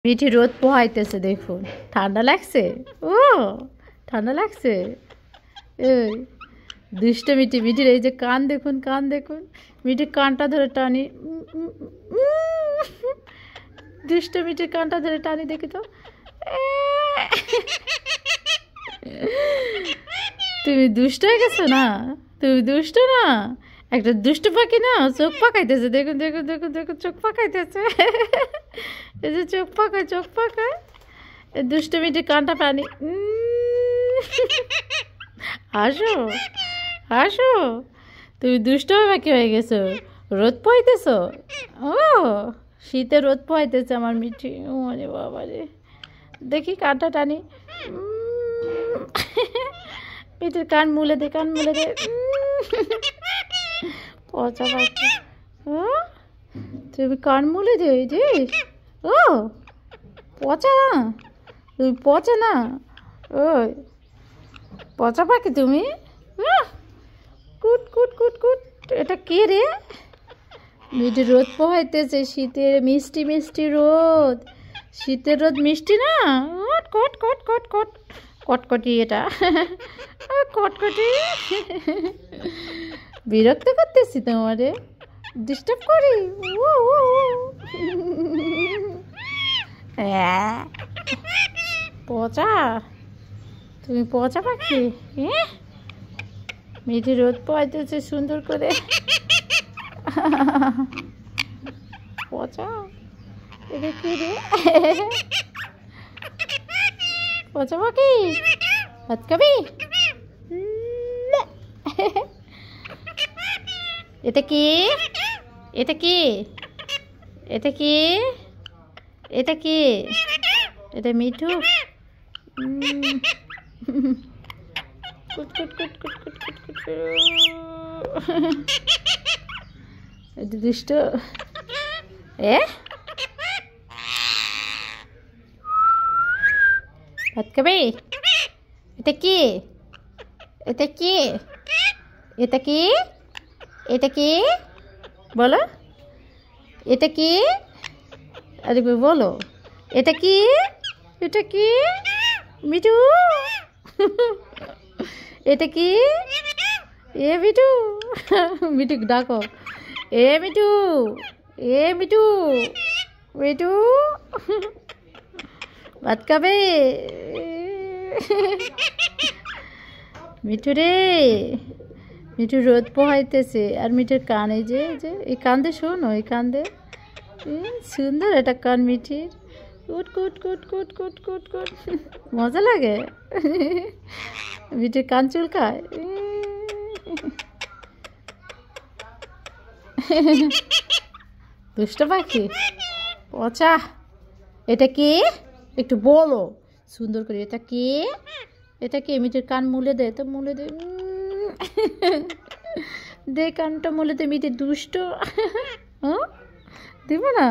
মিঠি রোদ পোহাইতেছে দেখুন। ঠান্ডা লাগছে? ও ঠান্ডা লাগছে। এই দুষ্ট মিঠি, মিঠির এই যে কান দেখুন, কান দেখুন। মিঠির কানটা ধরে টানি। দুষ্ট মিঠির কানটা ধরে টানি দেখি তো। তুমি দুষ্ট হয়ে গেছো না? তুমি দুষ্ট না? একটা দুষ্ট পাখি না চোখ পাকাইতেছে। দেখুন দেখুন দেখুন দেখুন চোখ পাকাইতেছে। এই যে চোখ পাকায়, চোখ পাকায়। দুষ্ট মিটির কানটা পানি। হাসো হাসো, তুমি দুষ্ট পাখি হয়ে গেছো। রোদ পোহাইতেছ? ও শীতে রোদ পোহাইতেছে আমার মিঠি। ও রে বাবা রে, দেখি কানটা টানি। মিঠির কান মুলে দে, কান মুলে দে। পচা পাখি। ও তুমি কান মুলে দে। যে ও পচা না, তুমি পচা না। ওই পচা পাখি তুমি। কুট কুট কুট কুট। এটা কে রে? মিঠি রোদ পোহাইতেছে, শীতের মিষ্টি মিষ্টি রোদ। শীতের রোদ মিষ্টি না? কট কট কট কট কটকটি এটা। কটকটি। বিরক্ত করতেছি তোমারে? ডিস্টার্ব করি? পচা, তুমি পচা পাখি। মিঠি রোদ পোহাইতেছে সুন্দর করে। পচা, এটা কি রে? পচা পাখি, ভাত খাবি? এটা কি? এটা কি? এটা কি? এটা কি? এটা মিঠু। কুট কুট কুট কুট কুট কুট কুট। এটা দুষ্ট। ভাত খাবি? এটা কি? এটা কি? এটা কি? এটা কি বলো? এটা কি? আরে বলো, এটা কি? এটা কি মিঠু? এটা কি? এ মিঠু, মিঠু ডাকো। এ মিঠু, এ মিঠু, মিঠু ভাত খাবে? মিঠু রে, মিঠু রোদ পোহাইতেছে। আর মিঠুর কান এই যে এই কান্দে, শোনো এই কান্দে। সুন্দর এটা কান মিঠির। কুট কুট কুট কুট কুট কুট কুট। মজা লাগে। মিঠির কান চুলকায়। দুষ্ট পাখি, পচা। এটা কি? একটু বলো সুন্দর করে। এটা কি? এটা কি? মিঠির কান মুলে দে তো, মুলে দে। দে কানটা মুলে দে। মিঠি দুষ্ট। দিব না?